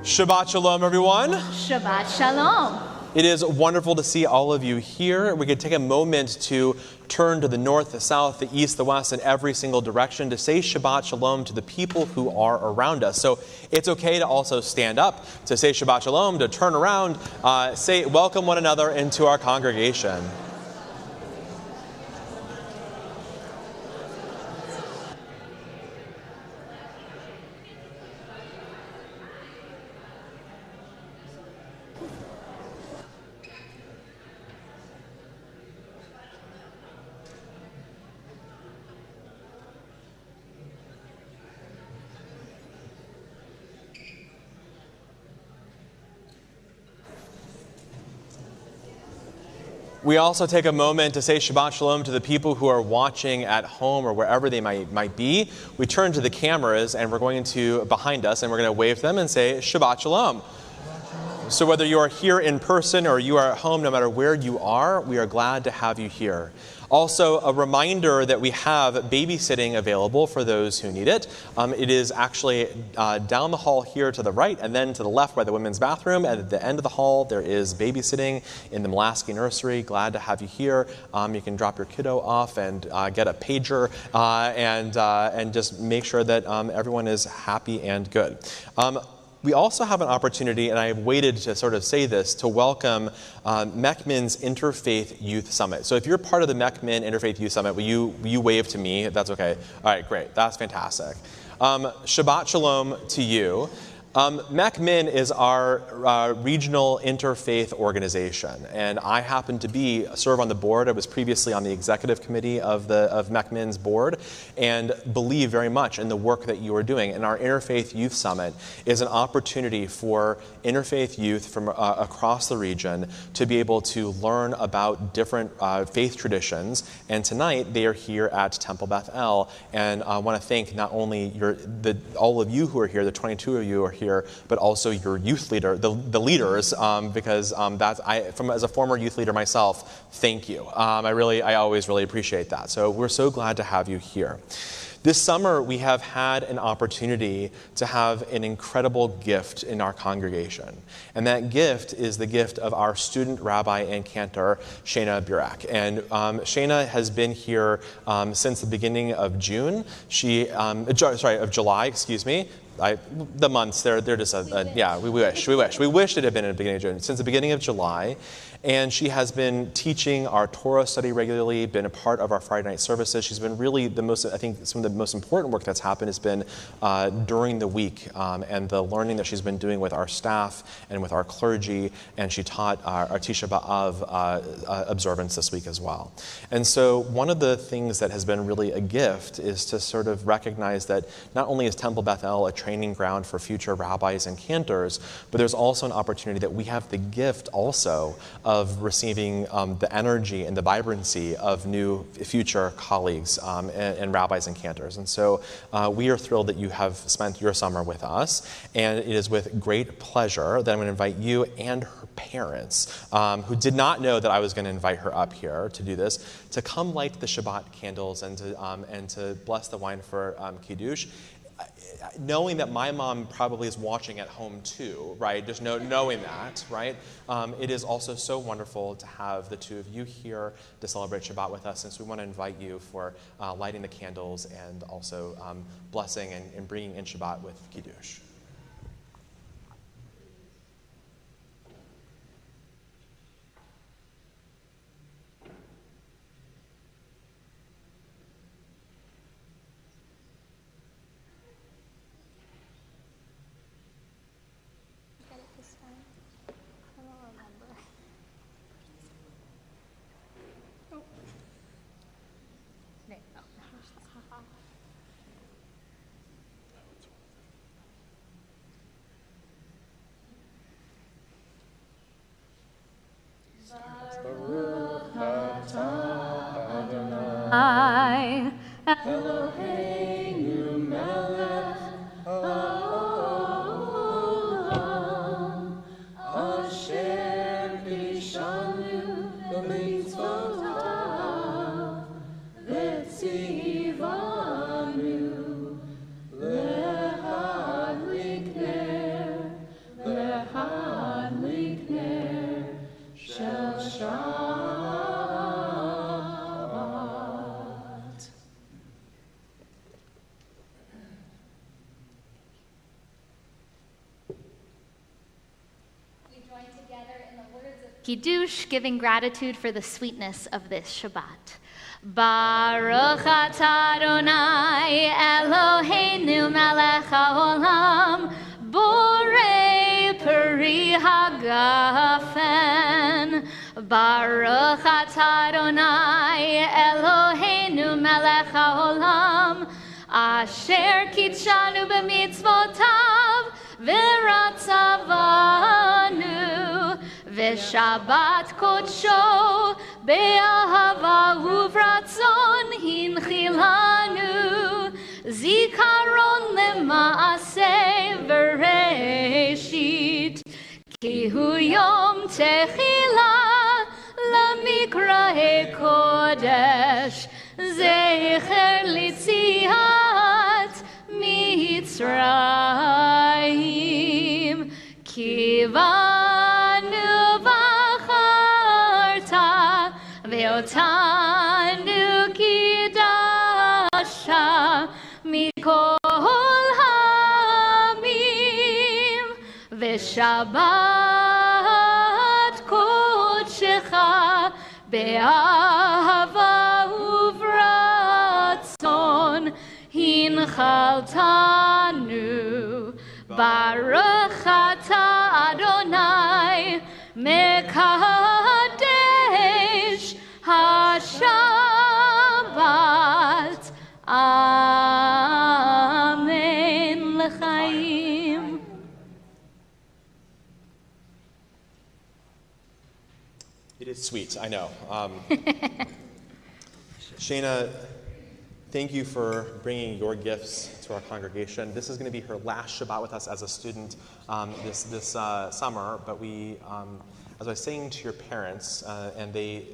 Shabbat Shalom, everyone. Shabbat Shalom. It is wonderful to see all of you here. We could take a moment to turn to the north, the south, the east, the west, and every single direction to say Shabbat Shalom to the people who are around us. So it's okay to also stand up, to say Shabbat Shalom, to turn around, say welcome one another into our congregation. We also take a moment to say Shabbat Shalom to the people who are watching at home or wherever they might be. We turn to the cameras and we're going to, behind us, and we're going to wave them and say Shabbat Shalom. So whether you are here in person or you are at home, no matter where you are, we are glad to have you here. Also, a reminder that we have babysitting available for those who need it. It is actually down the hall here to the right and then to the left by the women's bathroom. And at the end of the hall, there is babysitting in the Mulaski Nursery. Glad to have you here. You can drop your kiddo off and get a pager and just make sure that everyone is happy and good. We also have an opportunity, and I have waited to sort of say this, to welcome MECMIN's Interfaith Youth Summit. So if you're part of the MECMIN Interfaith Youth Summit, will you wave to me? That's okay. All right, great. That's fantastic. Shabbat Shalom to you. MECMIN is our regional interfaith organization, and I happen to serve on the board. I was previously on the executive committee of MECMIN's board, and believe very much in the work that you are doing. And our Interfaith Youth Summit is an opportunity for interfaith youth from across the region to be able to learn about different faith traditions. And tonight they are here at Temple Beth El, and I want to thank not only all of you who are here, the 22 of you are here, but also your youth leader, the leaders, because as a former youth leader myself, thank you. I always really appreciate that. So we're so glad to have you here. This summer, we have had an opportunity to have an incredible gift in our congregation. And that gift is the gift of our student rabbi and cantor, Shana Burak. And Shana has been here since the beginning of June. Of July, excuse me. The months, they're just, we wish it had been at the beginning of June. Since the beginning of July. And she has been teaching our Torah study regularly, been a part of our Friday night services. She's been really some of the most important work that's happened has been during the week, and the learning that she's been doing with our staff and with our clergy. And she taught our Tisha B'Av observance this week as well. And so one of the things that has been really a gift is to sort of recognize that not only is Temple Beth El a training ground for future rabbis and cantors, but there's also an opportunity that we have the gift also of receiving the energy and the vibrancy of new future colleagues and rabbis and cantors. And so we are thrilled that you have spent your summer with us, and it is with great pleasure that I'm going to invite you and her parents, who did not know that I was going to invite her up here to do this, to come light the Shabbat candles and to bless the wine for Kiddush. Knowing that my mom probably is watching at home too, right? Just knowing that, right? It is also so wonderful to have the two of you here to celebrate Shabbat with us, since we want to invite you for lighting the candles and also blessing and bringing in Shabbat with Kiddush. Eloheinu melech haolam, asher kishanu b'mitzvotav, v'tzivanu lehadlik ner Kiddush, giving gratitude for the sweetness of this Shabbat. Baruch atah Adonai Eloheinu melech haolam borei peri hagafen. Baruch atah Adonai Eloheinu melech haolam asher kitshanu b'mitzvotav v'ratzavanu v'shabbat kodsho be'ahava uvratzon hinchilanu zikaron lema'aseh v'reshit ki hu yom techila lamikrahe kodesh zecher litziat mitzrayim kivanu v'acharta ve'otanu kidasha mikol hamim v'shabbat kodshecha be'ahava uvratzon hinchaltanu baruch atah Adonai mekadesh hashabbat amen l'chaim. It is sweet, I know. Shayna, thank you for bringing your gifts to our congregation. This is going to be her last Shabbat with us as a student this summer, but we, as I was saying to your parents, and they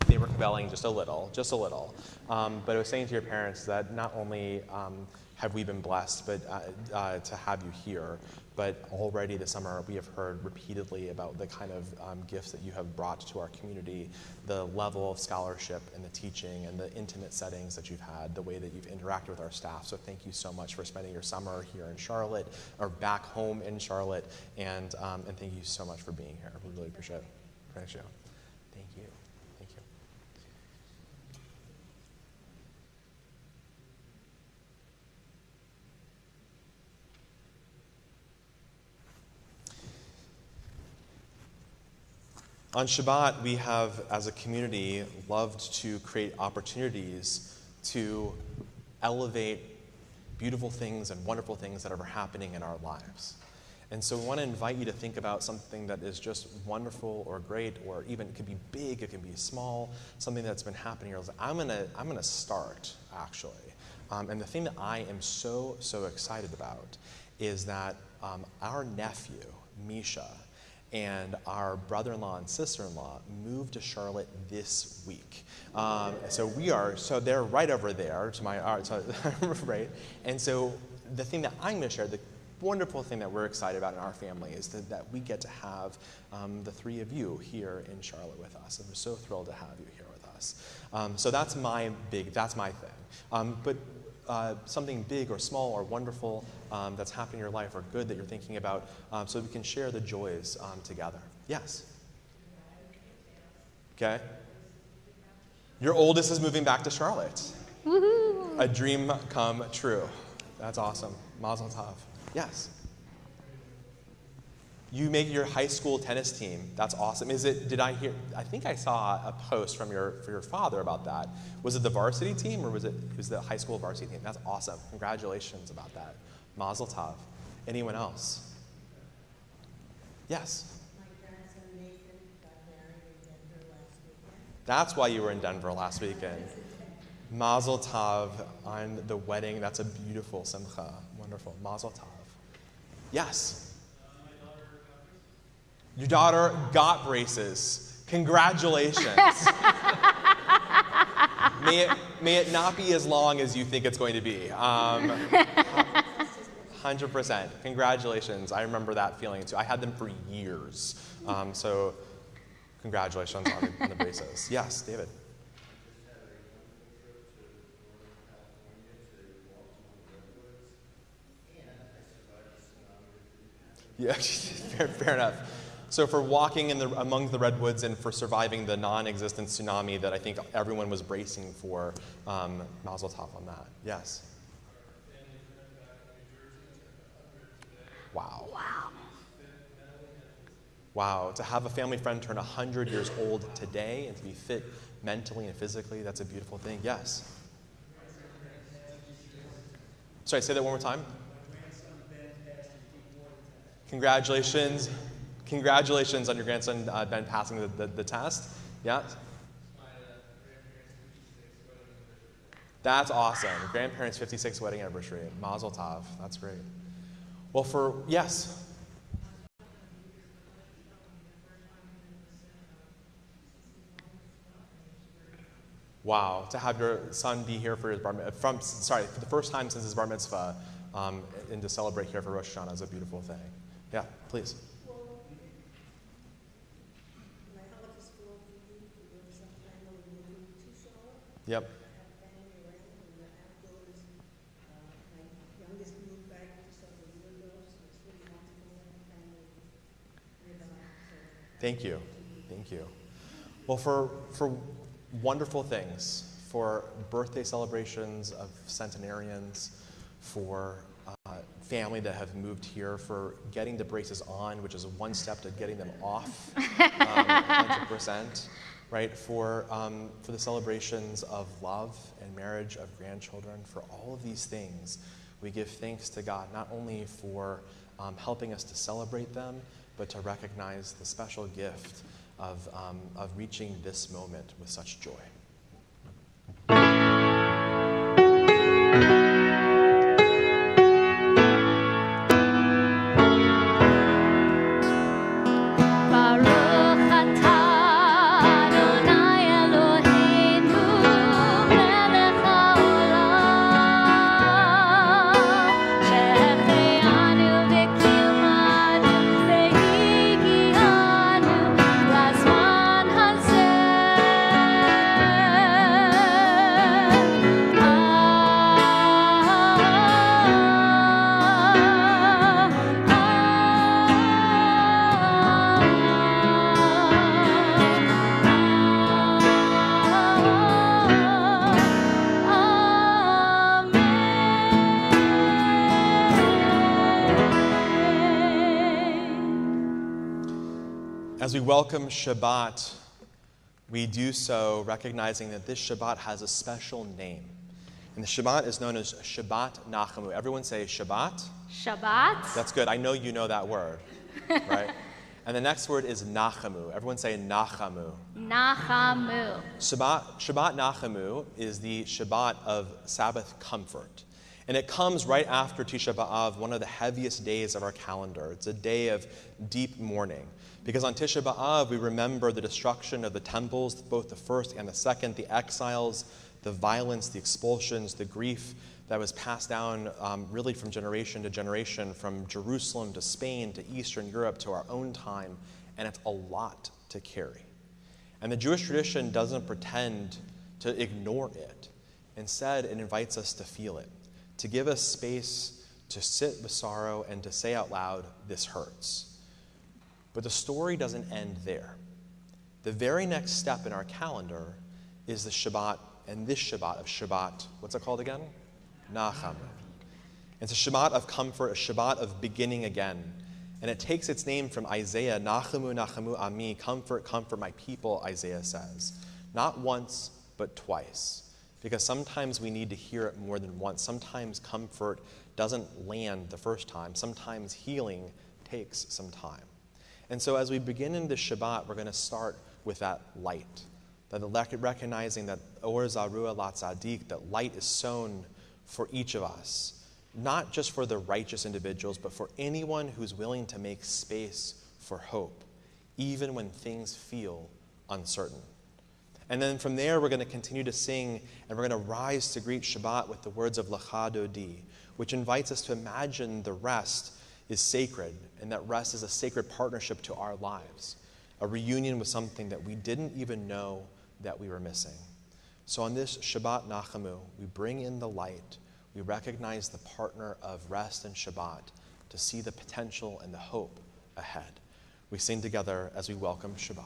were rebelling just a little, but I was saying to your parents that not only have we been blessed but to have you here, but already this summer we have heard repeatedly about the kind of gifts that you have brought to our community, the level of scholarship and the teaching and the intimate settings that you've had, the way that you've interacted with our staff. So thank you so much for spending your summer here in Charlotte, or back home in Charlotte, and thank you so much for being here. We really appreciate it. Thank you. Thank you. Thank you. On Shabbat, we have, as a community, loved to create opportunities to elevate beautiful things and wonderful things that are happening in our lives. And so we want to invite you to think about something that is just wonderful or great, or even it could be big, it can be small, something that's been happening in your life. I'm gonna start, actually. And the thing that I am so excited about is that our nephew, Misha, and our brother-in-law and sister-in-law moved to Charlotte this week. So they're right over there to my, right? And so the thing that I'm gonna share, the wonderful thing that we're excited about in our family is that we get to have the three of you here in Charlotte with us. And we're so thrilled to have you here with us. So that's my thing. But something big or small or wonderful that's happening in your life or good that you're thinking about, so we can share the joys together. Yes? Okay. Your oldest is moving back to Charlotte. Woohoo! A dream come true. That's awesome. Mazel tov. Yes? You make your high school tennis team. That's awesome. Did I hear, I think I saw a post from your father about that. Was it the varsity team or was it the high school varsity team? That's awesome. Congratulations about that. Mazel tov. Anyone else? Yes? My grandson Nathan got married in Denver last weekend. That's why you were in Denver last weekend. Mazel tov on the wedding. That's a beautiful simcha. Wonderful. Mazel tov. Yes? Your daughter got braces. Congratulations. May it not be as long as you think it's going to be. 100%. Congratulations. I remember that feeling too. I had them for years. So congratulations on the braces. Yes, David. Yeah, fair enough. So for walking among the redwoods and for surviving the non-existent tsunami that I think everyone was bracing for, mazel tov on that. Yes. Wow. Wow, to have a family friend turn 100 years old today and to be fit mentally and physically, that's a beautiful thing. Yes. Sorry, say that one more time. Congratulations. Congratulations on your grandson Ben passing the test. Yeah. That's awesome. Grandparents' 56th wedding anniversary. Mazel tov. That's great. Well, yes. Wow, to have your son be here for his for the first time since his bar mitzvah, and to celebrate here for Rosh Hashanah is a beautiful thing. Yeah, please. Yep. Thank you. Thank you. Well, for wonderful things, for birthday celebrations of centenarians, for family that have moved here, for getting the braces on, which is one step to getting them off, 100%, right? For the celebrations of love and marriage of grandchildren, for all of these things, we give thanks to God, not only for helping us to celebrate them, but to recognize the special gift of reaching this moment with such joy. As we welcome Shabbat, we do so recognizing that this Shabbat has a special name. And the Shabbat is known as Shabbat Nachamu. Everyone say Shabbat. Shabbat. That's good. I know you know that word, right? And the next word is Nachamu. Everyone say Nachamu. Nachamu. Shabbat Nachamu is the Shabbat of Sabbath comfort. And it comes right after Tisha B'Av, one of the heaviest days of our calendar. It's a day of deep mourning. Because on Tisha B'Av, we remember the destruction of the temples, both the first and the second, the exiles, the violence, the expulsions, the grief that was passed down really from generation to generation, from Jerusalem to Spain to Eastern Europe to our own time. And it's a lot to carry. And the Jewish tradition doesn't pretend to ignore it. Instead, it invites us to feel it, to give us space to sit with sorrow and to say out loud, this hurts. But the story doesn't end there. The very next step in our calendar is the Shabbat, and this Shabbat of Shabbat, what's it called again? Nachamu. It's a Shabbat of comfort, a Shabbat of beginning again. And it takes its name from Isaiah, Nachamu, Nachamu, Ami, comfort, comfort my people, Isaiah says. Not once, but twice. Because sometimes we need to hear it more than once. Sometimes comfort doesn't land the first time. Sometimes healing takes some time. And so as we begin in this Shabbat, we're going to start with that light. That recognizing that Or Zarua La Tzadik, that light is sown for each of us. Not just for the righteous individuals, but for anyone who's willing to make space for hope, even when things feel uncertain. And then from there, we're going to continue to sing, and we're going to rise to greet Shabbat with the words of Lecha Dodi, which invites us to imagine the rest is sacred, and that rest is a sacred partnership to our lives, a reunion with something that we didn't even know that we were missing. So on this Shabbat Nachamu, we bring in the light, we recognize the partner of rest and Shabbat to see the potential and the hope ahead. We sing together as we welcome Shabbat.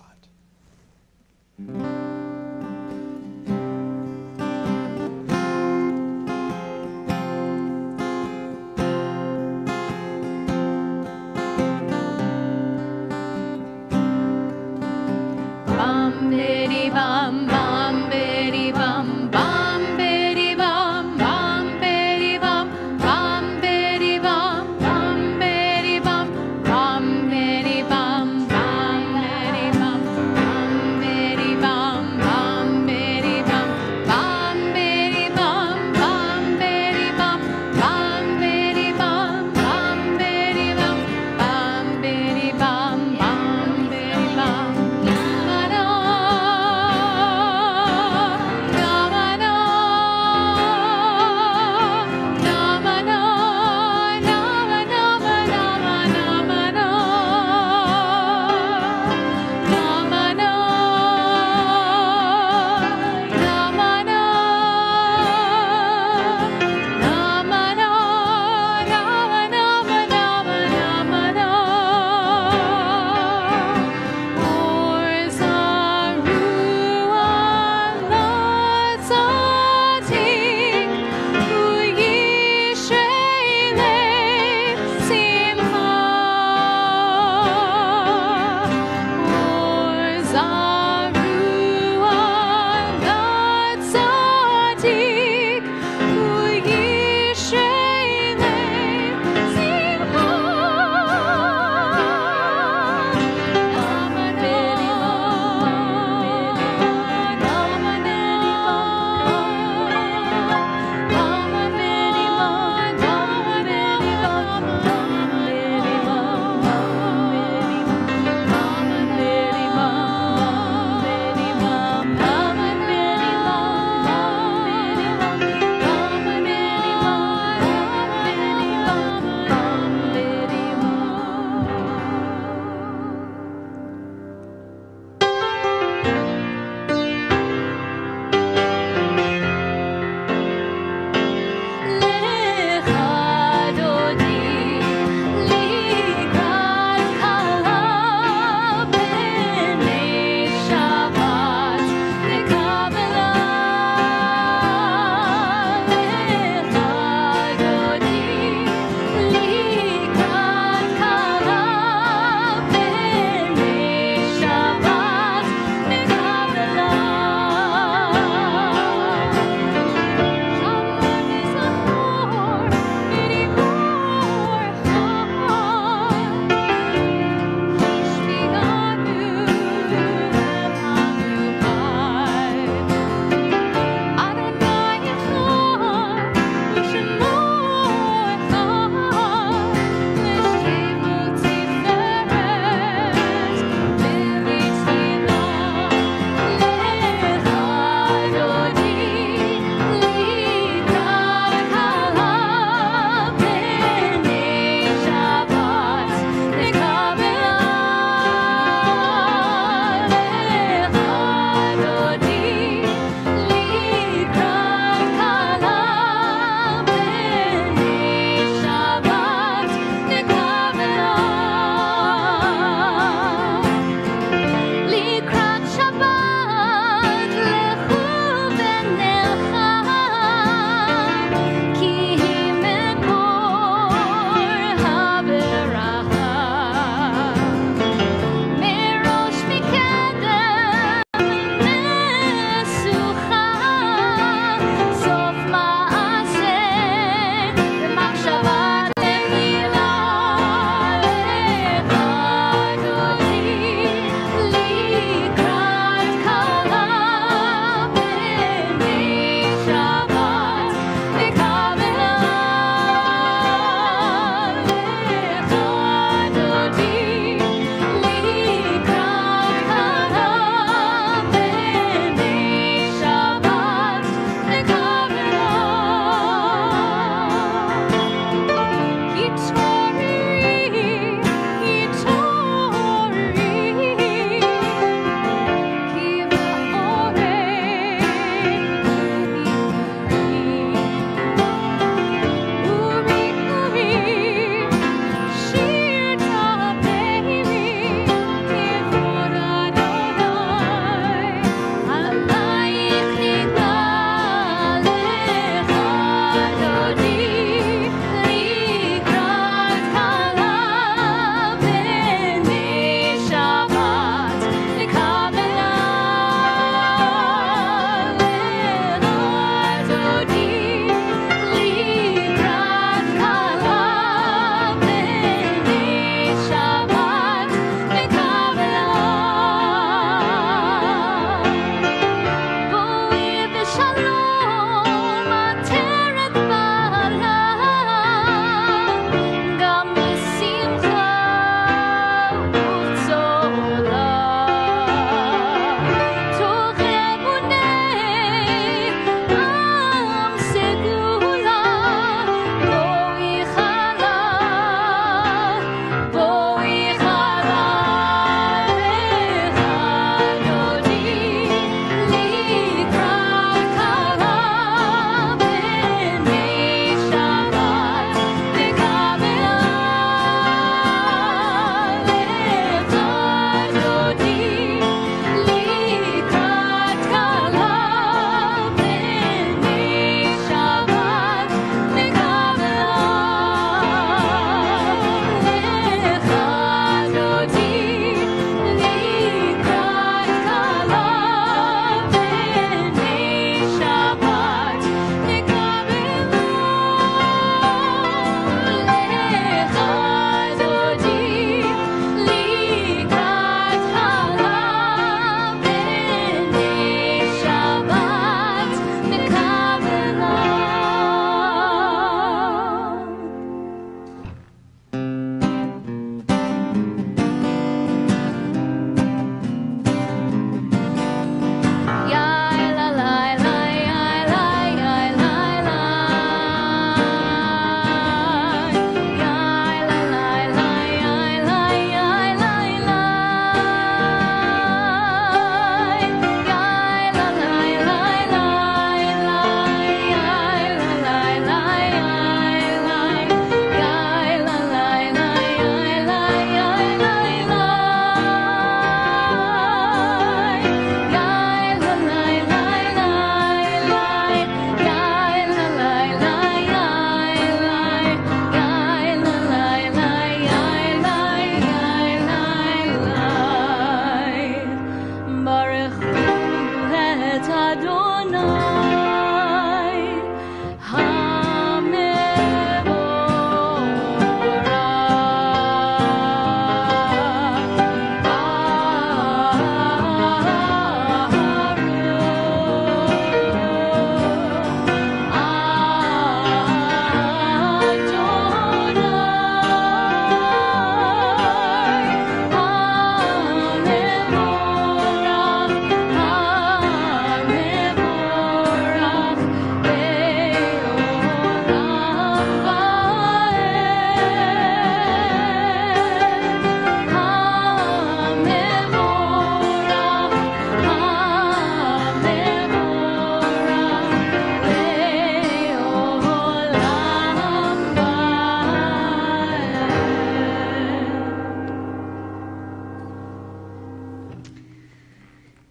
Bum biddy bum bum biddy bum bum biddy bum bum biddy bum bum biddy bum bum biddy bum bum biddy bum bum biddy bum bum biddy bum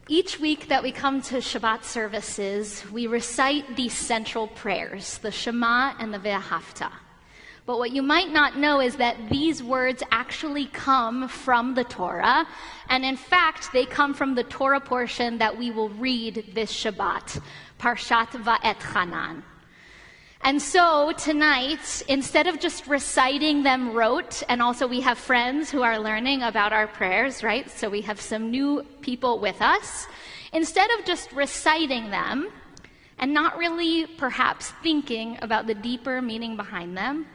Each week that we come to Shabbat services, we recite these central prayers, the Shema and the Ve'ahavta. But what you might not know is that these words actually come from the Torah, and in fact, they come from the Torah portion that we will read this Shabbat, Parshat Va'etchanan. And so tonight, instead of just reciting them rote, and also we have friends who are learning about our prayers, right? So we have some new people with us. Instead of just reciting them and not really perhaps thinking about the deeper meaning behind them,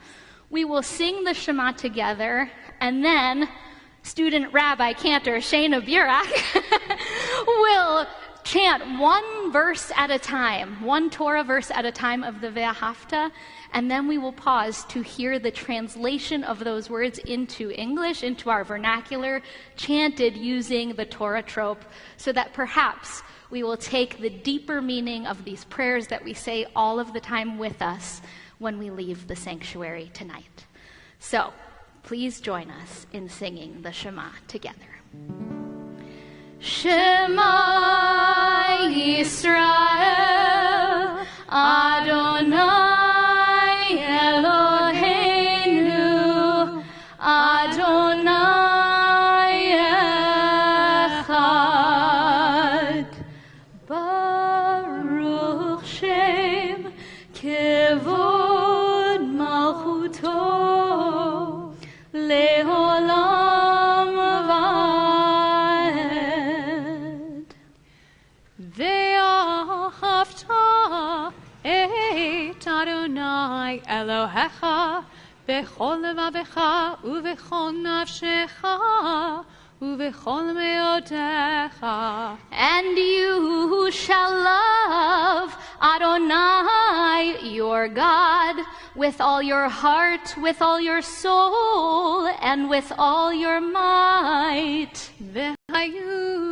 we will sing the Shema together, and then student rabbi cantor Shana Burak will chant one verse at a time, one Torah verse at a time of the Ve'ahavta, and then we will pause to hear the translation of those words into English, into our vernacular, chanted using the Torah trope, so that perhaps we will take the deeper meaning of these prayers that we say all of the time with us when we leave the sanctuary tonight. So, please join us in singing the Shema together. Shema Yisrael, Adonai Eloheinu, Adonai Echad. Baruch Shem Kevod Malchuto Leolam Vaed. Ve'ahavta et Adonai Elohecha bechol levavecha uvechol nafshecha uvechol meotecha. And you shall love Adonai, your God, with all your heart, with all your soul, and with all your might. V'hayu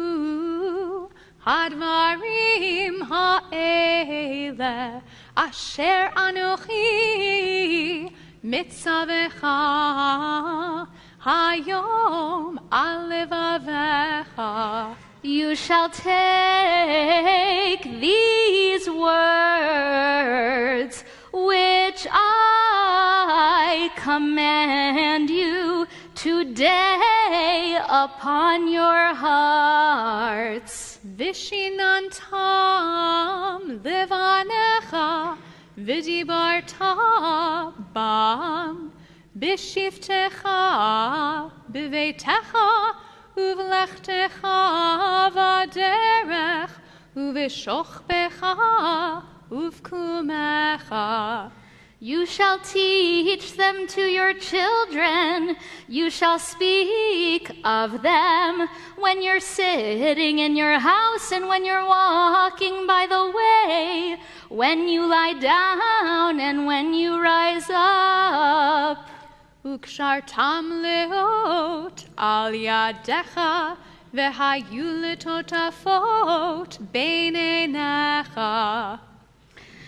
hadvarim ha'ele asher anochi mitzavecha hayom al levavecha. You shall take these words which I command you today upon your hearts. Vishinantam levanecha vidibarta bam bishiftecha bevetecha uvlechtecha vaderech uveshochbecha uvkumecha. You shall teach them to your children. You shall speak of them when you're sitting in your house and when you're walking by the way, when you lie down and when you rise up. Ukshartam leot al yadecha vehayu letotafot beinenecha.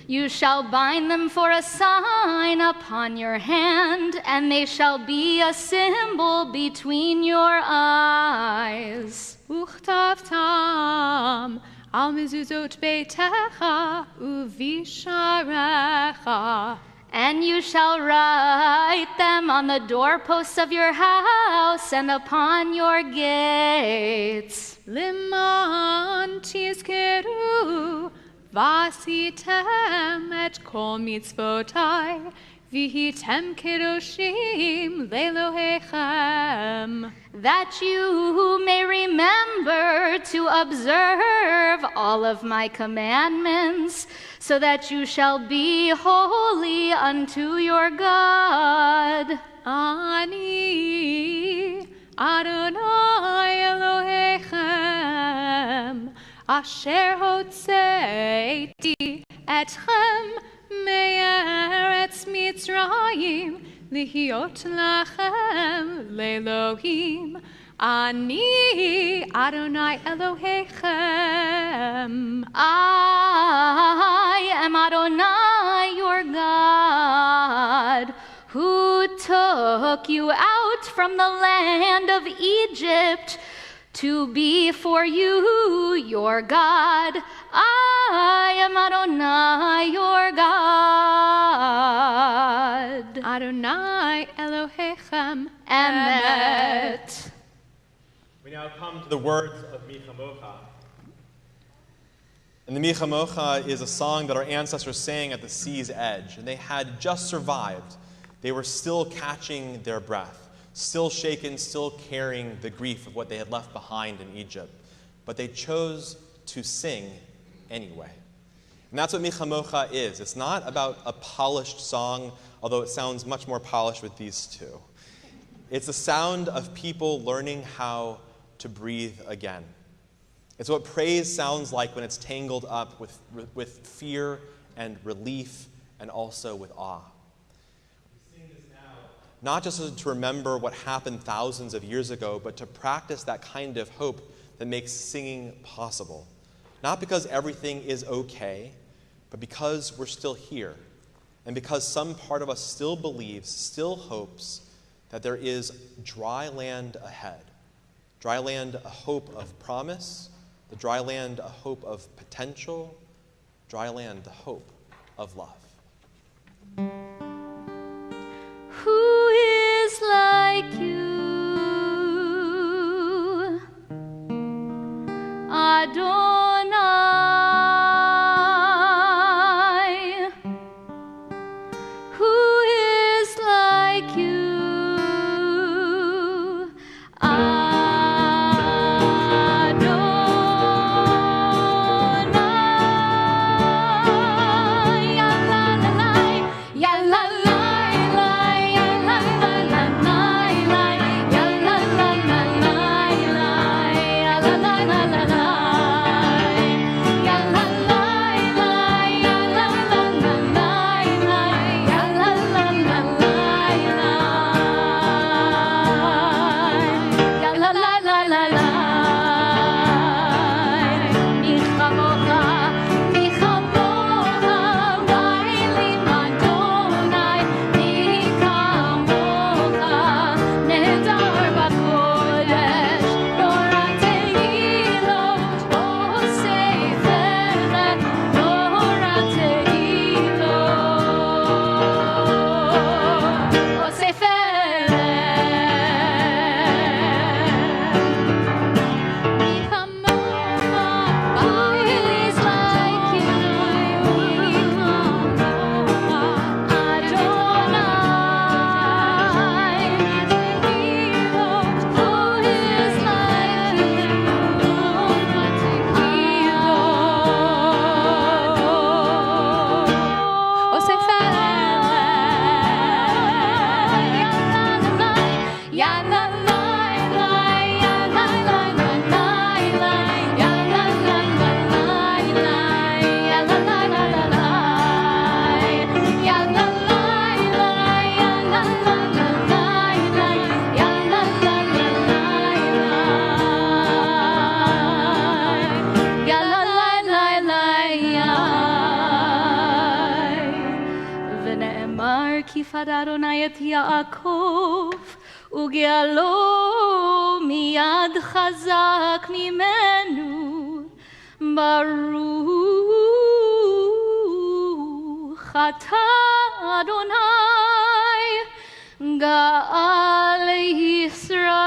You shall bind them for a sign upon your hand, and they shall be a symbol between your eyes. Uchtavtam al mezuzot beitecha uvisharecha. And you shall write them on the doorposts of your house and upon your gates. Liman tizkeru vasitem et kol mitzvotai vihitem kedoshim lelohechem. That you may remember to observe all of my commandments, so that you shall be holy unto your God. Ani Adonai Elohechem asher hotzeiti etchem me'eretz Mitzrayim lihiot lachem le'Elohim. Ani Adonai Elohechem. I am Adonai your God, who took you out from the land of Egypt to be for you, your God. I am Adonai, your God. Adonai Elohechem Emet. We now come to the words of Michamocha. And the Michamocha is a song that our ancestors sang at the sea's edge, and they had just survived. They were still catching their breath, still shaken, still carrying the grief of what they had left behind in Egypt. But they chose to sing anyway. And that's what Michamocha is. It's not about a polished song, although it sounds much more polished with these two. It's the sound of people learning how to breathe again. It's what praise sounds like when it's tangled up with fear and relief and also with awe. We sing this now, not just to remember what happened thousands of years ago, but to practice that kind of hope that makes singing possible. Not because everything is okay, but because we're still here, and because some part of us still believes, still hopes that there is dry land ahead. Dry land, a hope of promise. The dry land, a hope of potential. Dry land, the hope of love. Who is like you, Adonai? Who is like you, כיפת אדוני את יעקב, וגאלו מיד חזק ממנו. ברוך אתה אדוני, גאל ישראל.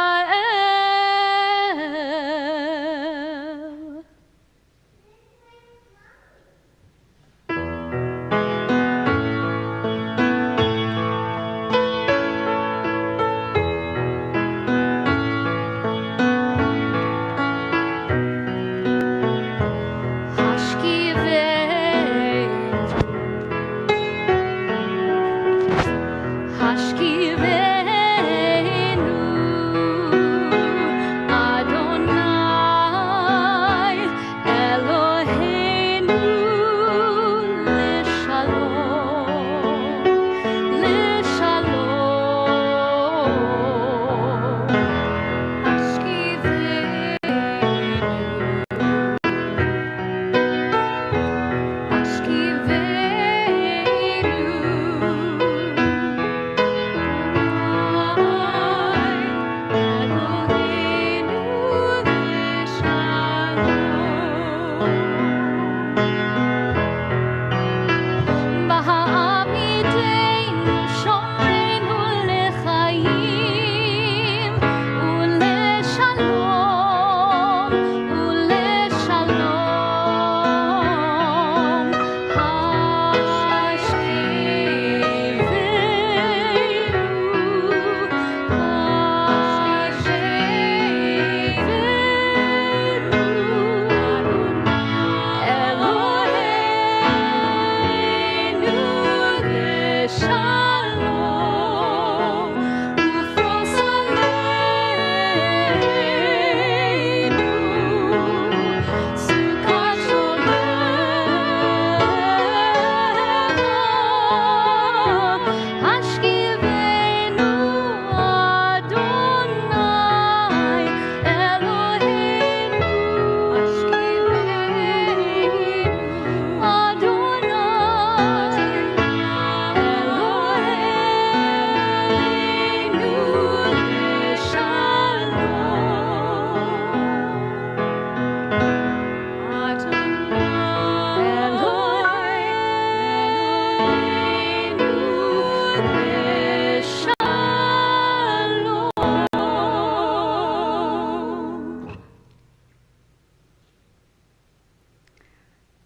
Hashkivenu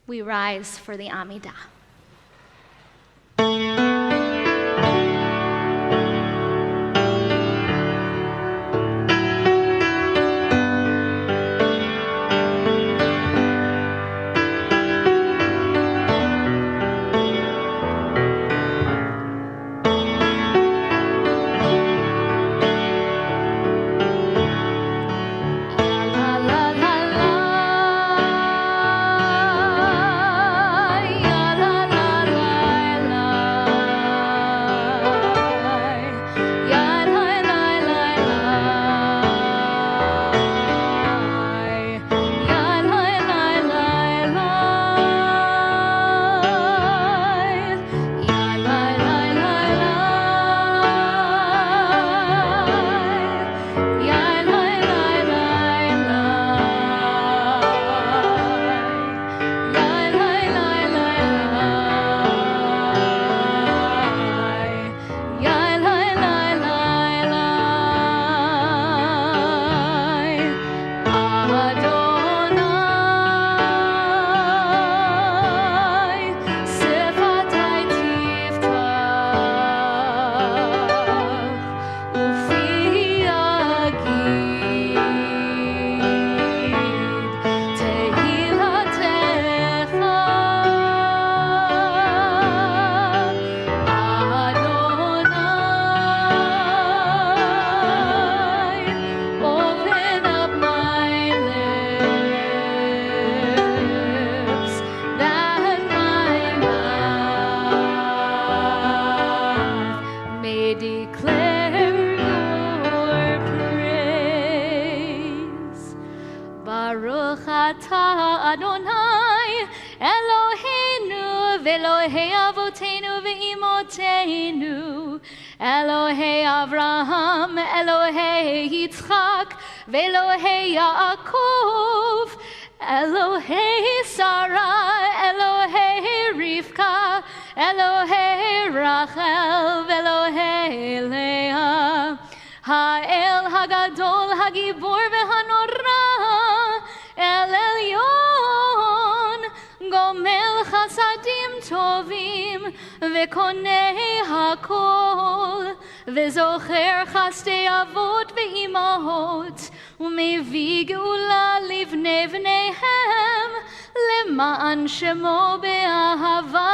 We rise for the Amidah. Adonai, Eloheinu, Velohei Avotenu ve'imotenu, Elohei Avraham, Elohei Yitzchak, Velohei Yaakov, Elohei Sarah, Elohei Rivka, Elohei Rachel, Velohei Leah, Ha'el Hagadol Hagibor ve'hanora, El Elyon, Gomel Chasadim Tovim, Vekonei Hakol, Vezocher Chastei Avot ve'imahot, Umevi Geula livnei vneihem, Leman Shemo be'ahava,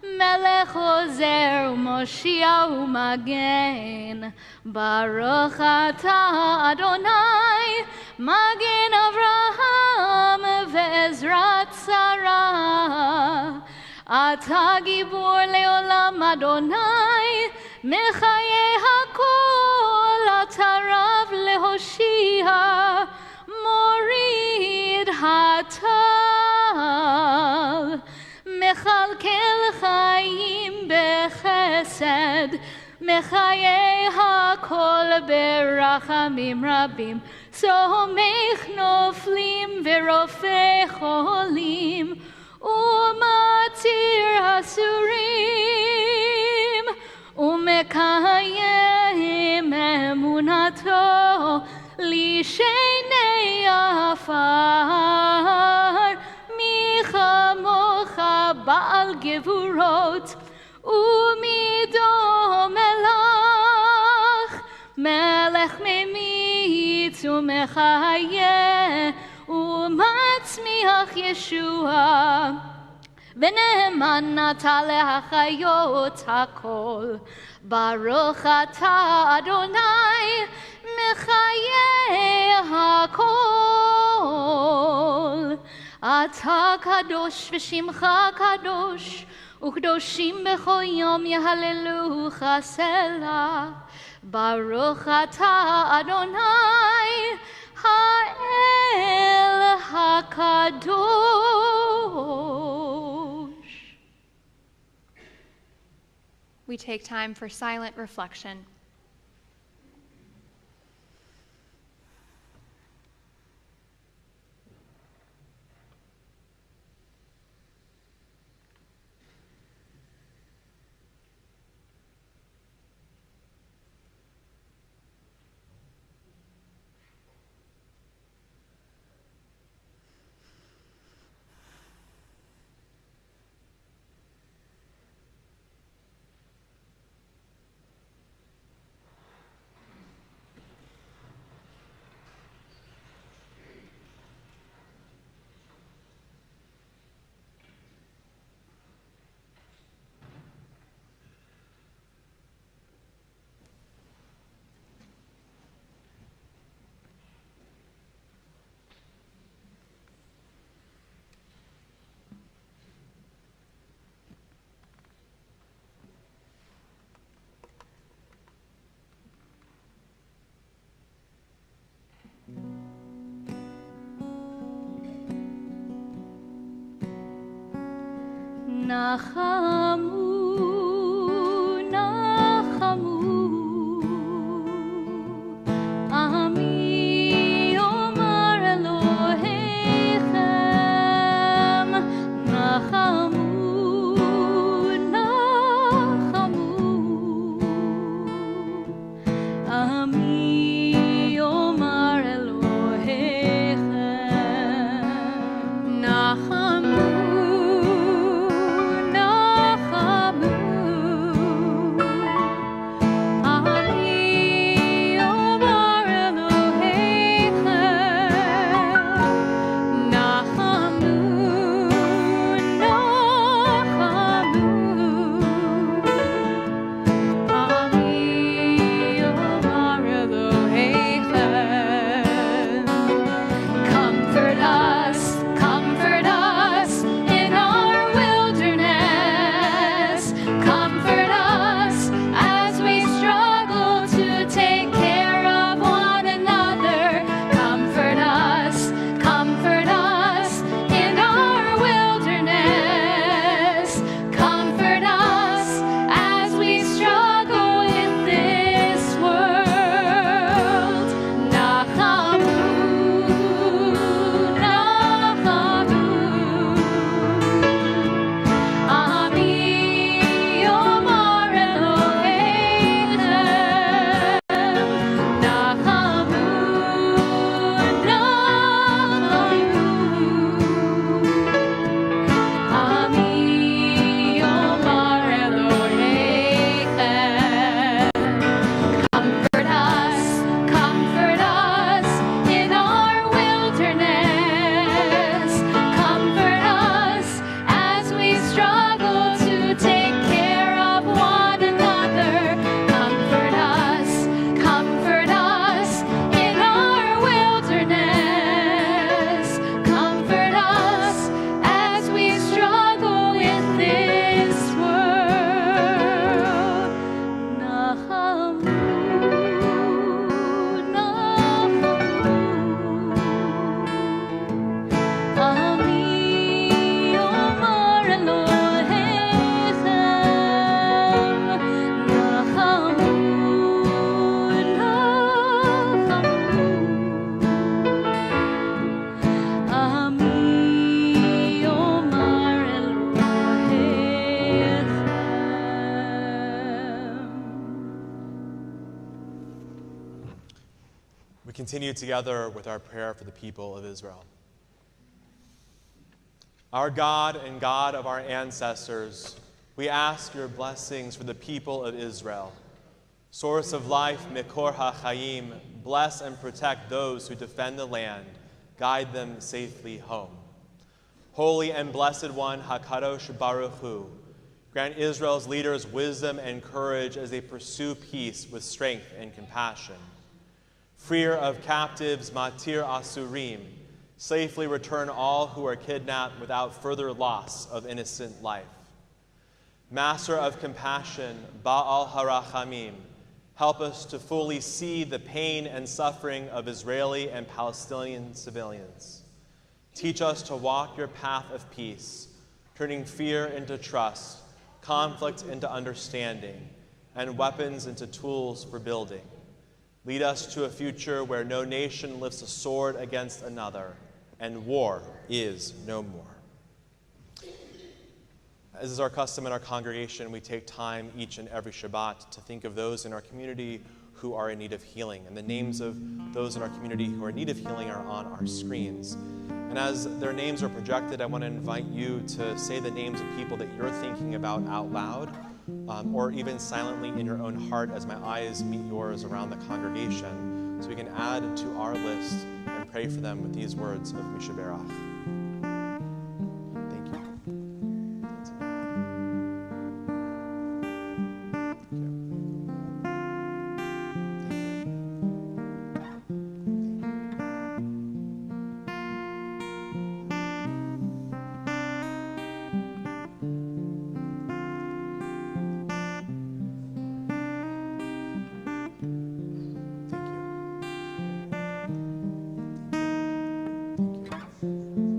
Melech Ozer u'Moshiach u'Magen, Baruch Ata Adonai, Magen Avraham ve'ezrat Sarah, Ata Gibor le'olam Adonai, Mechayei hakol, Ata Rav lehoshia, Morid hatal, Mechalkel chayim bechesed, Mechayei hakol berachamim rabim, Somech noflim verofei cholim, Umatir hasurim, Umekayim emunato, Lishenei afar, Michamocha Baal Gevurot, Umido Melach, Melech Memitz Umechayeh, Umatzmiach Yeshua, V'ne'eman nata lehachayot hakol, Baruch Ata Adonai, Mechayeh hakol. Ata kadosh v'shimcha kadosh, U'kdoshim b'chol yom yehalelucha selah, Baruch Ata Adonai, Ha'el HaKadosh. We take time for silent reflection. We continue together with our prayer for the people of Israel. Our God and God of our ancestors, we ask your blessings for the people of Israel. Source of life, Mikor HaChaim, bless and protect those who defend the land, guide them safely home. Holy and blessed one, HaKadosh Baruch Hu, grant Israel's leaders wisdom and courage as they pursue peace with strength and compassion. Freer of captives, Matir Asurim, safely return all who are kidnapped without further loss of innocent life. Master of compassion, Ba'al Harachamim, help us to fully see the pain and suffering of Israeli and Palestinian civilians. Teach us to walk your path of peace, turning fear into trust, conflict into understanding, and weapons into tools for building. Lead us to a future where no nation lifts a sword against another, and war is no more. As is our custom in our congregation, we take time each and every Shabbat to think of those in our community who are in need of healing. And the names of those in our community who are in need of healing are on our screens. And as their names are projected, I want to invite you to say the names of people that you're thinking about out loud, or even silently in your own heart as my eyes meet yours around the congregation, so we can add to our list and pray for them with these words of Mishaberach. Thank you. Thank you.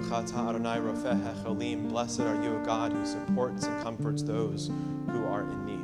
Chata Adonai Rofeh Hecholim. Blessed are you, O God, who supports and comforts those who are in need.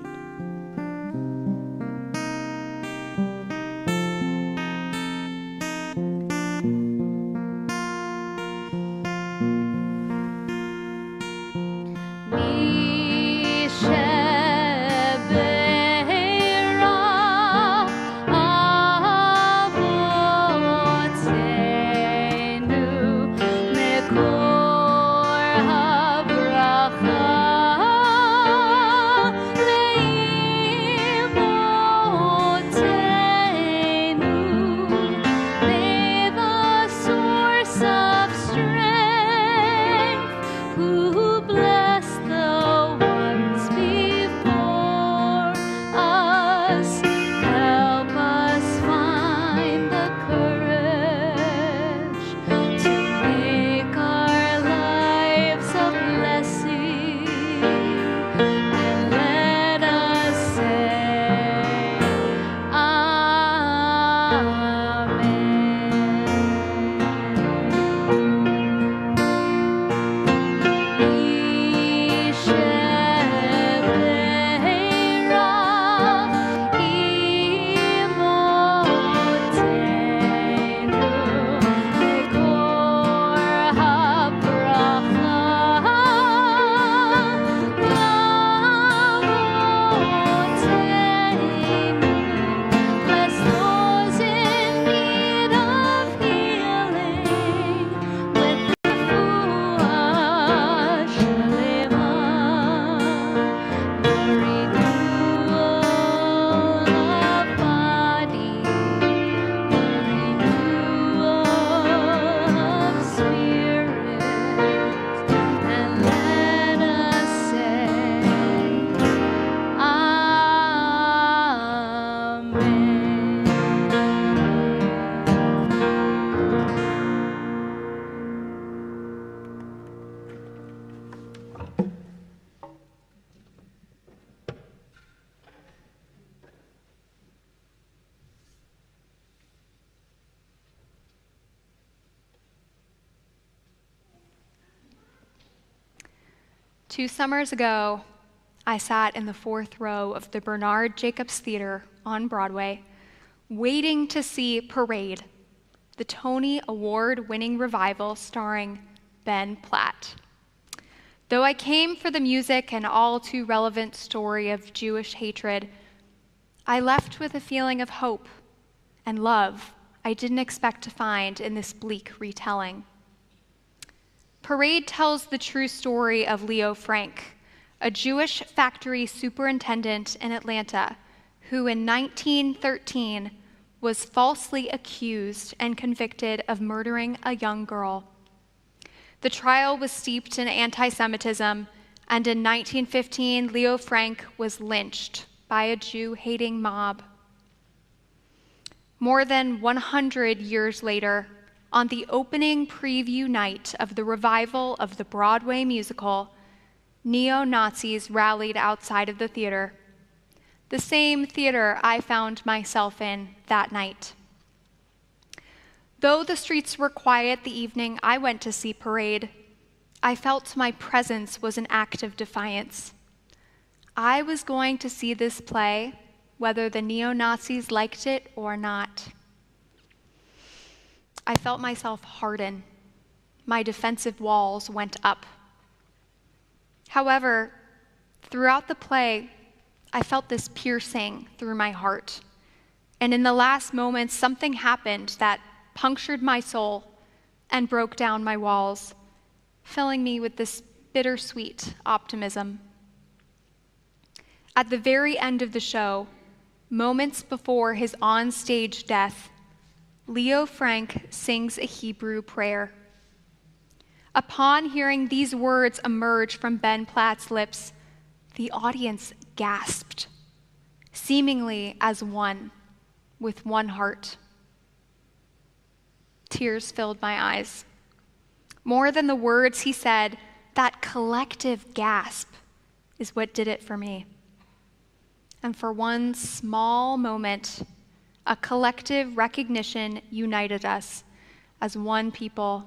Two summers ago, I sat in the fourth row of the Bernard Jacobs Theater on Broadway, waiting to see Parade, the Tony Award-winning revival starring Ben Platt. Though I came for the music and all too relevant story of Jewish hatred, I left with a feeling of hope and love I didn't expect to find in this bleak retelling. Parade tells the true story of Leo Frank, a Jewish factory superintendent in Atlanta who in 1913 was falsely accused and convicted of murdering a young girl. The trial was steeped in anti-Semitism, and in 1915, Leo Frank was lynched by a Jew-hating mob. More than 100 years later, on the opening preview night of the revival of the Broadway musical, neo-Nazis rallied outside of the theater, the same theater I found myself in that night. Though the streets were quiet the evening I went to see Parade, I felt my presence was an act of defiance. I was going to see this play, whether the neo-Nazis liked it or not. I felt myself harden. My defensive walls went up. However, throughout the play, I felt this piercing through my heart. And in the last moments, something happened that punctured my soul and broke down my walls, filling me with this bittersweet optimism. At the very end of the show, moments before his on-stage death, Leo Frank sings a Hebrew prayer. Upon hearing these words emerge from Ben Platt's lips, the audience gasped, seemingly as one, with one heart. Tears filled my eyes. More than the words he said, that collective gasp is what did it for me. And for one small moment, a collective recognition united us as one people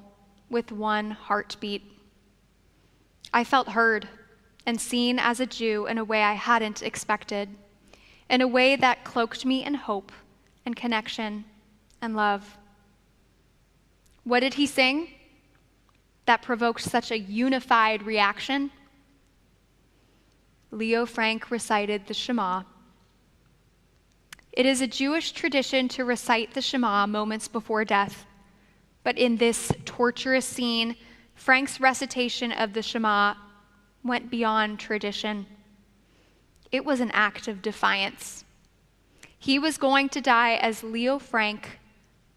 with one heartbeat. I felt heard and seen as a Jew in a way I hadn't expected, in a way that cloaked me in hope and connection and love. What did he sing that provoked such a unified reaction? Leo Frank recited the Shema. It is a Jewish tradition to recite the Shema moments before death, but in this torturous scene, Frank's recitation of the Shema went beyond tradition. It was an act of defiance. He was going to die as Leo Frank,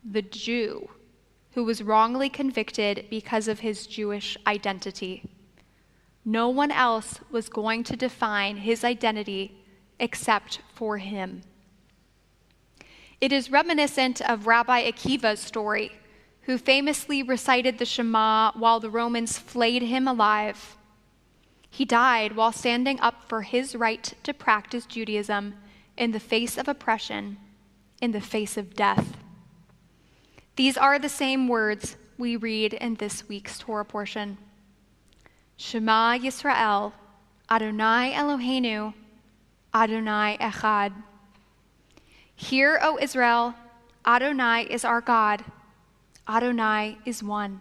the Jew, who was wrongly convicted because of his Jewish identity. No one else was going to define his identity except for him. It is reminiscent of Rabbi Akiva's story, who famously recited the Shema while the Romans flayed him alive. He died while standing up for his right to practice Judaism in the face of oppression, in the face of death. These are the same words we read in this week's Torah portion. Shema Yisrael, Adonai Eloheinu, Adonai Echad. Hear, O Israel, Adonai is our God, Adonai is one.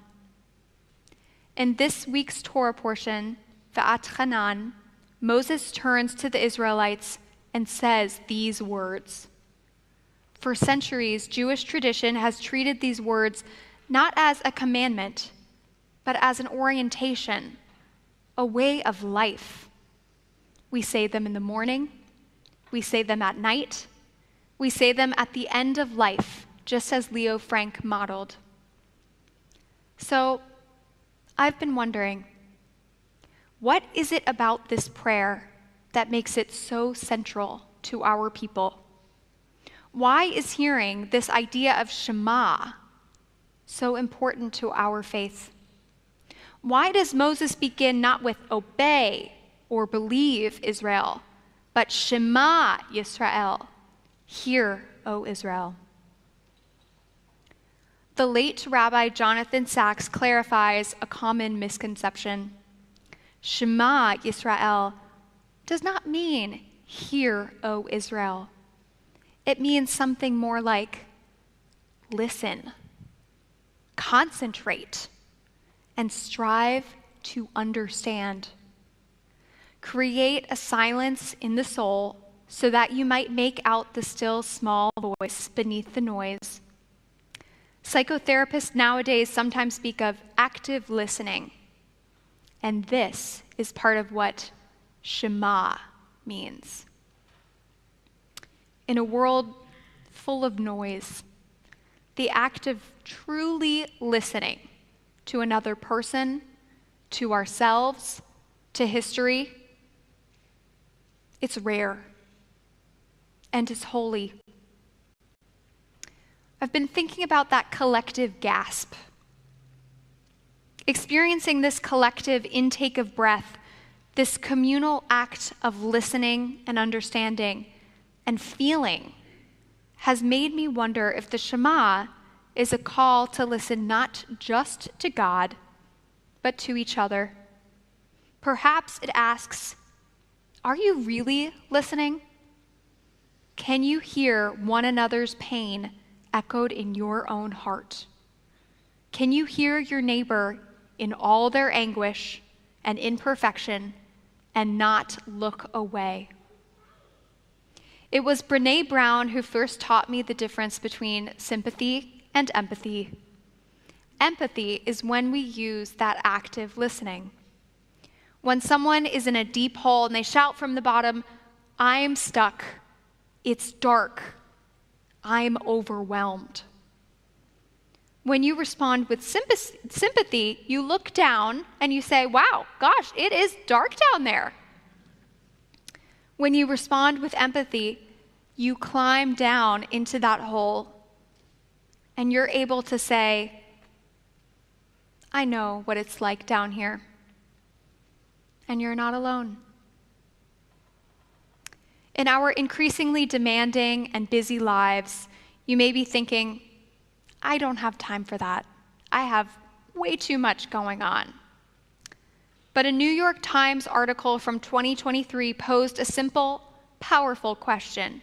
In this week's Torah portion, Va'at Chanan, Moses turns to the Israelites and says these words. For centuries, Jewish tradition has treated these words not as a commandment, but as an orientation, a way of life. We say them in the morning, we say them at night, we say them at the end of life, just as Leo Frank modeled. So, I've been wondering, what is it about this prayer that makes it so central to our people? Why is hearing this idea of Shema so important to our faith? Why does Moses begin not with obey or believe Israel, but Shema Yisrael, hear, O Israel? The late Rabbi Jonathan Sachs clarifies a common misconception. Shema Yisrael does not mean hear, O Israel. It means something more like listen, concentrate, and strive to understand. Create a silence in the soul so that you might make out the still small voice beneath the noise. Psychotherapists nowadays sometimes speak of active listening, and this is part of what Shema means. In a world full of noise, the act of truly listening to another person, to ourselves, to history, it's rare and it's holy. I've been thinking about that collective gasp. Experiencing this collective intake of breath, this communal act of listening and understanding and feeling has made me wonder if the Shema is a call to listen not just to God, but to each other. Perhaps it asks, are you really listening? Can you hear one another's pain echoed in your own heart? Can you hear your neighbor in all their anguish and imperfection and not look away? It was Brené Brown who first taught me the difference between sympathy and empathy. Empathy is when we use that active listening. When someone is in a deep hole and they shout from the bottom, "I'm stuck. It's dark. I'm overwhelmed." When you respond with sympathy, you look down and you say, "Wow, gosh, it is dark down there." When you respond with empathy, you climb down into that hole and you're able to say, "I know what it's like down here." And you're not alone. In our increasingly demanding and busy lives, you may be thinking, "I don't have time for that. I have way too much going on. But a New York Times article from 2023 posed a simple, powerful question.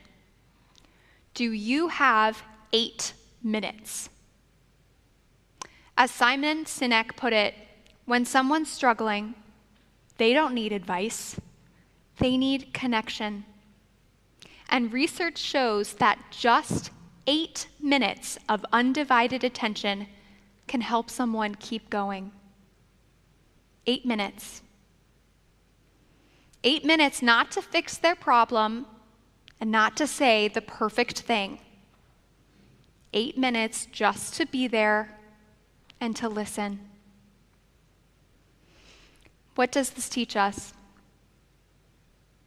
Do you have 8 minutes? As Simon Sinek put it, when someone's struggling, they don't need advice, they need connection. And research shows that just 8 minutes of undivided attention can help someone keep going. 8 minutes. 8 minutes not to fix their problem and not to say the perfect thing. 8 minutes just to be there and to listen. What does this teach us?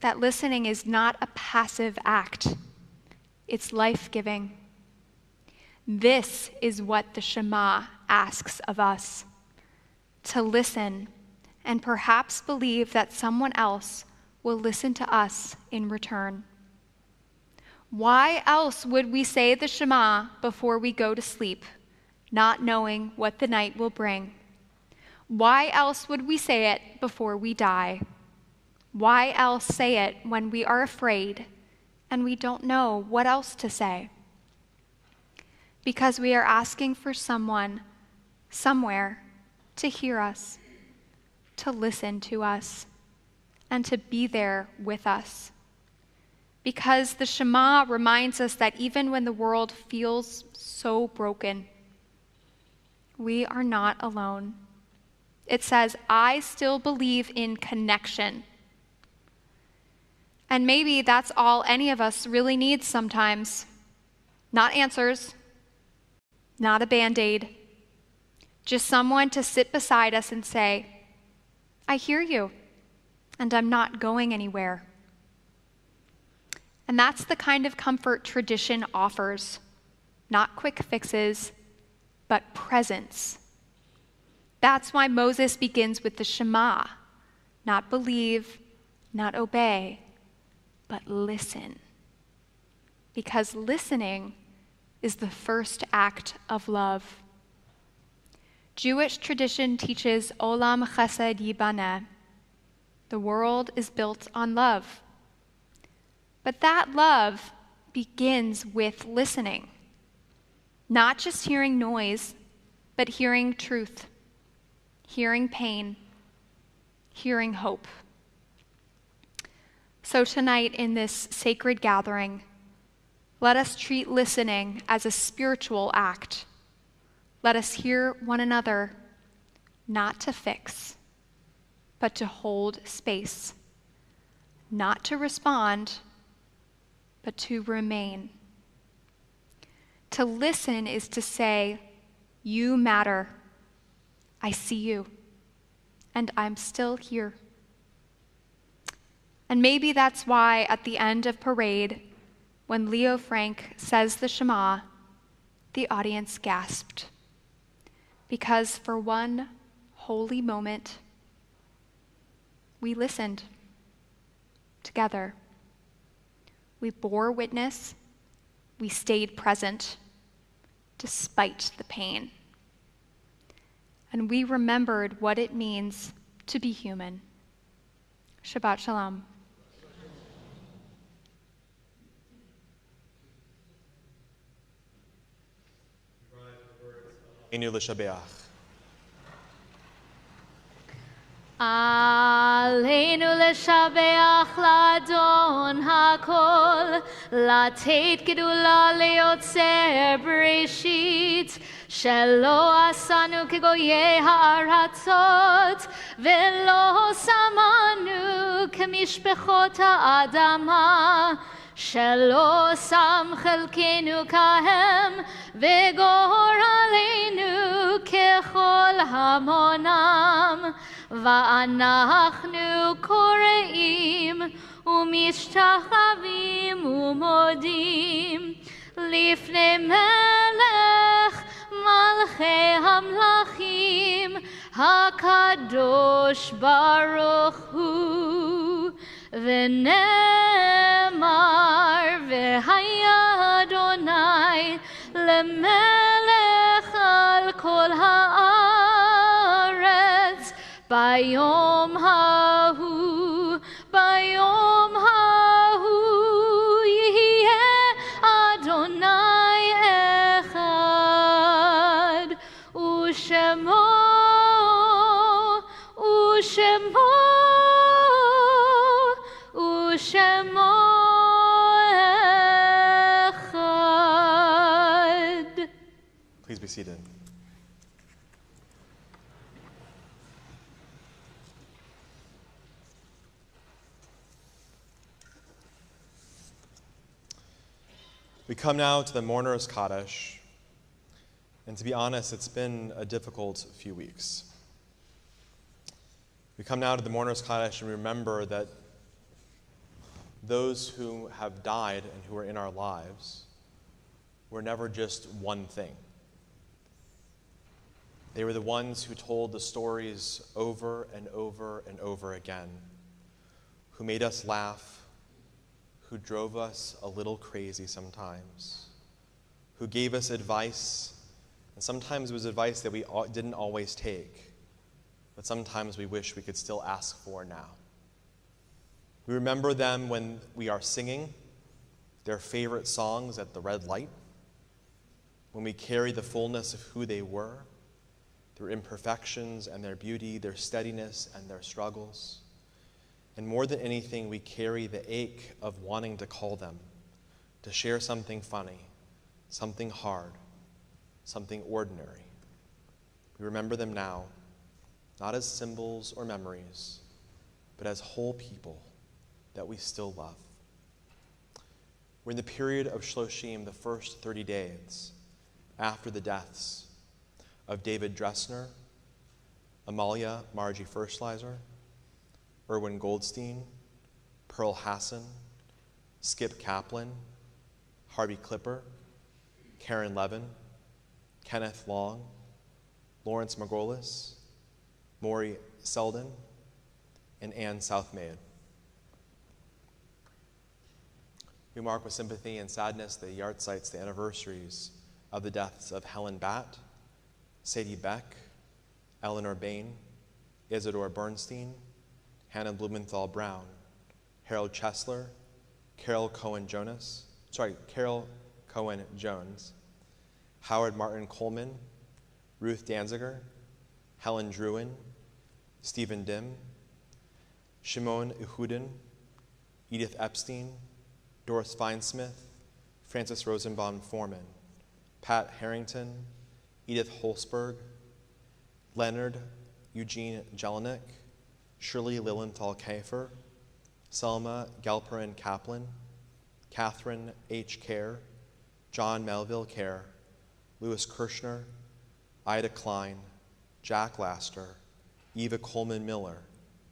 That listening is not a passive act. It's life-giving. This is what the Shema asks of us, to listen and perhaps believe that someone else will listen to us in return. Why else would we say the Shema before we go to sleep, not knowing what the night will bring? Why else would we say it before we die? Why else say it when we are afraid and we don't know what else to say? Because we are asking for someone, somewhere, to hear us, to listen to us, and to be there with us. Because the Shema reminds us that even when the world feels so broken, we are not alone. It says, I still believe in connection. And maybe that's all any of us really need sometimes. Not answers, not a Band-Aid, just someone to sit beside us and say, I hear you, and I'm not going anywhere. And that's the kind of comfort tradition offers, not quick fixes, but presence. That's why Moses begins with the Shema, not believe, not obey, but listen. Because listening is the first act of love. Jewish tradition teaches Olam Chesed Yibaneh. The world is built on love. But that love begins with listening. Not just hearing noise, but hearing truth, hearing pain, hearing hope. So tonight in this sacred gathering, let us treat listening as a spiritual act. Let us hear one another, not to fix, but to hold space, not to respond, but to remain. To listen is to say, you matter. I see you, and I'm still here. And maybe that's why at the end of parade, when Leo Frank says the Shema, the audience gasped. Because for one holy moment, we listened together. We bore witness. We stayed present despite the pain. And we remembered what it means to be human. Shabbat Shalom. Aleinu l'shabeach. עלינו לשבח לאדון הכל, לתת גדולה ליוצר בראשית, שלא עשנו כגויי הארצות, ולא שמנו כמשפחות האדמה, שלא שם חלקנו כהם, וגורלנו ככל המונם. ואנחנו קוראים ומשתחווים ומודים לפני מלך מלכי המלכים הקדוש ברוך הוא. ונאמר והיה אדוני למלך על כל הארץ Bayom hahu, bayom hahu, Yihye Adonai echad, Ushemo, Ushemo, Ushemo echad. Please be seated. We come now to the Mourner's Kaddish, and to be honest, it's been a difficult few weeks. We come now to the Mourner's Kaddish and remember that those who have died and who are in our lives were never just one thing. They were the ones who told the stories over and over and over again, who made us laugh, who drove us a little crazy sometimes, who gave us advice, and sometimes it was advice that we didn't always take, but sometimes we wish we could still ask for now. We remember them when we are singing their favorite songs at the red light, when we carry the fullness of who they were, their imperfections and their beauty, their steadiness and their struggles. And more than anything, we carry the ache of wanting to call them, to share something funny, something hard, something ordinary. We remember them now, not as symbols or memories, but as whole people that we still love. We're in the period of Shloshim, the first 30 days after the deaths of David Dressner, Amalia Margie Ferschleiser, Erwin Goldstein, Pearl Hassan, Skip Kaplan, Harvey Clipper, Karen Levin, Kenneth Long, Lawrence Margolis, Maury Selden, and Ann Southmaid. We mark with sympathy and sadness the yahrzeits, the anniversaries of the deaths of Helen Batt, Sadie Beck, Eleanor Bain, Isidore Bernstein, Hannah Blumenthal Brown, Harold Chesler, Carol Cohen Jones, Howard Martin Coleman, Ruth Danziger, Helen Druin, Stephen Dim, Shimon Ehudin, Edith Epstein, Doris Feinsmith, Francis Rosenbaum Foreman, Pat Harrington, Edith Holzberg, Leonard Eugene Jelinek, Shirley Lilienthal Kafer, Selma Galperin Kaplan, Catherine H. Kerr, John Melville Kerr, Louis Kirshner, Ida Klein, Jack Laster, Eva Coleman Miller,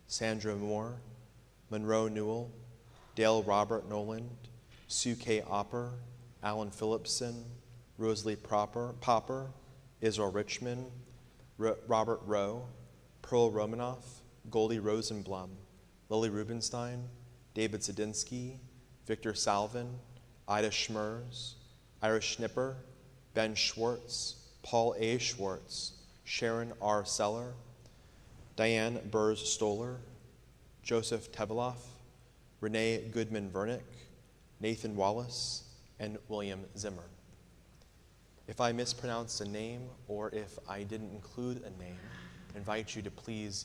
Sandra Moore, Monroe Newell, Dale Robert Noland, Sue K. Opper, Alan Phillipson, Rosalie Popper, Israel Richmond, Robert Rowe, Pearl Romanoff, Goldie Rosenblum, Lily Rubenstein, David Zadinsky, Victor Salvin, Ida Schmers, Ira Schnipper, Ben Schwartz, Paul A. Schwartz, Sharon R. Seller, Diane Burrs Stoller, Joseph Teveloff, Renee Goodman-Vernick, Nathan Wallace, and William Zimmer. If I mispronounced a name or if I didn't include a name, I invite you to please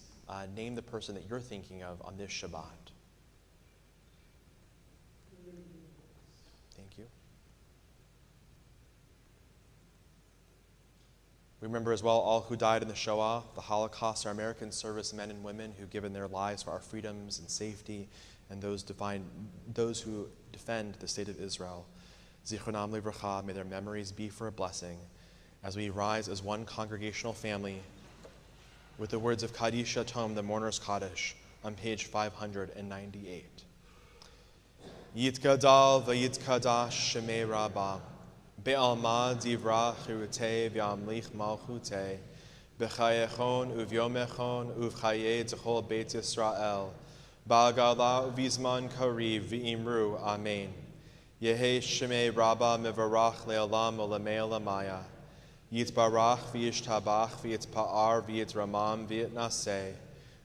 name the person that you're thinking of on this Shabbat. Thank you. We remember as well all who died in the Shoah, the Holocaust, our American servicemen and women who've given their lives for our freedoms and safety, and those who defend the state of Israel. Zichronam livracha, may their memories be for a blessing as we rise as one congregational family with the words of Kaddish Yatom, the Mourner's Kaddish, on page 598. Yitgadal v'yitkadash shemei rabbah, be'alma divra chirutei v'amlich malchutei, b'chayechon uv'yomechon uv'chayei t'chol beit Yisrael, ba'agala uv'izman kariv v'imru amen. Yehi shemei rabbah mevarach le'olam olamei olamaya. Yitbarach v'yishtabach v'yitpa'ar v'yitramam v'yitnaseh.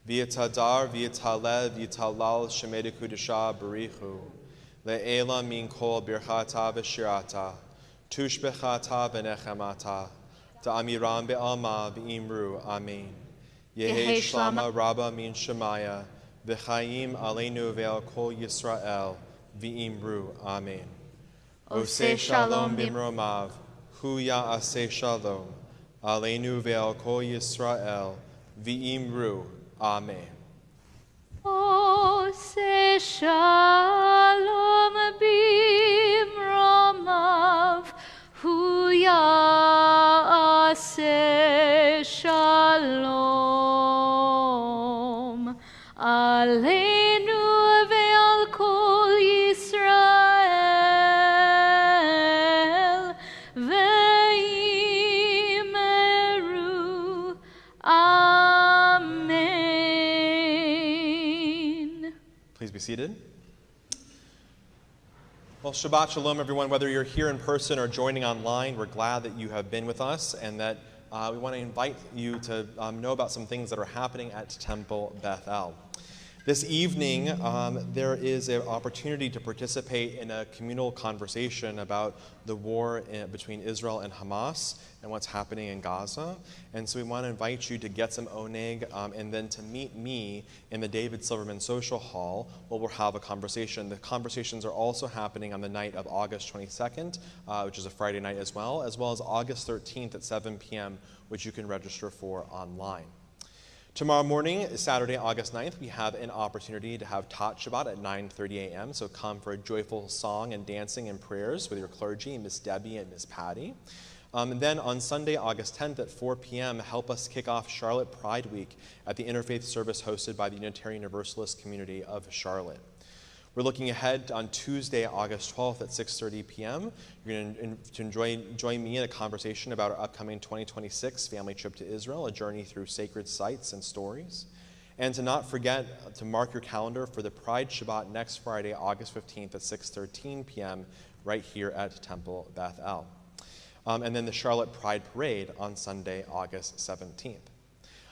V'yitadar v'yitalel v'yitalal shemei kudusha barichu. Le'ela min kol birchata v'shirata. Tushbechata v'nechemata. Ta'amiram be'alma v'imru. Amen. Yehi shlama rabba min shemaya. V'chaim aleinu ve'al kol Yisrael. V'imru. Amen. Oseh shalom bimromav. Hu ya'aseh shalom. Aleinu ve'al kol Yisrael. V'imru. Amen. Oseh shalom bimromav. Hu ya'aseh shalom. Aleinu ve'al kol Yisrael. Ve'imru. Amen. Please be seated. Well, Shabbat Shalom, everyone. Whether you're here in person or joining online, we're glad that you have been with us and that we want to invite you to know about some things that are happening at Temple Beth El. This evening, there is an opportunity to participate in a communal conversation about the war between Israel and Hamas and what's happening in Gaza. And so we want to invite you to get some oneg and then to meet me in the David Silverman Social Hall where we'll have a conversation. The conversations are also happening on the night of August 22nd, which is a Friday night as well as August 13th at 7 p.m., which you can register for online. Tomorrow morning, Saturday, August 9th, we have an opportunity to have Tat Shabbat at 9:30 a.m. So come for a joyful song and dancing and prayers with your clergy, Miss Debbie and Miss Patty. And then on Sunday, August 10th at 4 p.m., help us kick off Charlotte Pride Week at the Interfaith Service hosted by the Unitarian Universalist community of Charlotte. We're looking ahead on Tuesday, August 12th at 6:30 p.m. You're going to join me in a conversation about our upcoming 2026 family trip to Israel, a journey through sacred sites and stories. And to not forget to mark your calendar for the Pride Shabbat next Friday, August 15th at 6:13 p.m. right here at Temple Beth El. And then the Charlotte Pride Parade on Sunday, August 17th.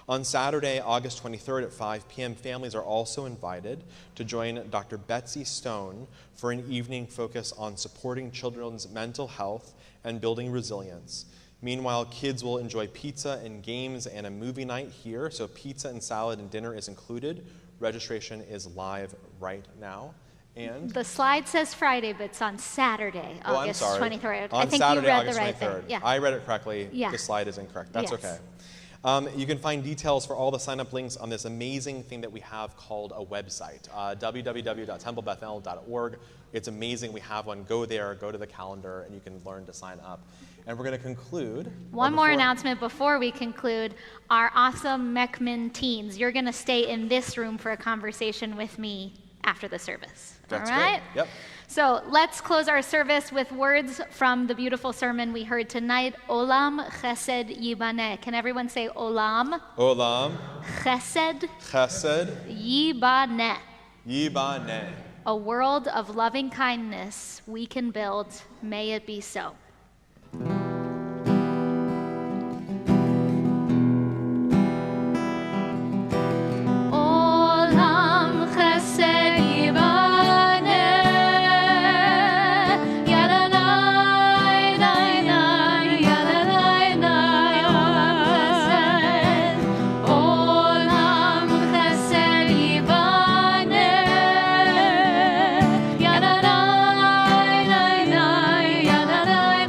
On Saturday, August 23rd at 5 p.m., families are also invited to join Dr. Betsy Stone for an evening focus on supporting children's mental health and building resilience. Meanwhile, kids will enjoy pizza and games and a movie night here, so pizza and salad and dinner is included. Registration is live right now. And The slide says Friday, but it's on Saturday, August 23rd. On I think Saturday, you read August the right 23rd. thing. Yeah. I read it correctly. Yeah. The slide is incorrect. That's Yes. okay. You can find details for all the sign-up links on this amazing thing that we have called a website, www.templebethel.org. It's amazing. We have one. Go there, go to the calendar, and you can learn to sign up. And we're going to conclude. One more announcement before we conclude. Our awesome Mekman teens, you're going to stay in this room for a conversation with me after the service. That's all right? great. Yep. So let's close our service with words from the beautiful sermon we heard tonight. Olam chesed yibaneh. Can everyone say olam? Olam. Chesed Chesed. yibaneh. Yibaneh. A world of loving kindness we can build. May it be so. Olam chesed yibaneh, yadanai, yadanai, yadanai, olam chesed yibaneh, yadanai, yadanai, yadanai.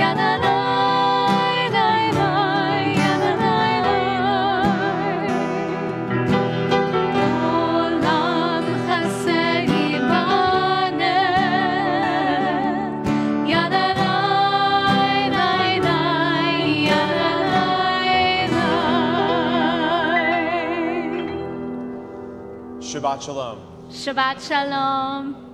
Yadalai, lai, lai, yadalai, lai. Olam chased yibaneh. Yadalai, lai, lai, yadalai, lai. Shabbat Shalom. Shabbat Shalom.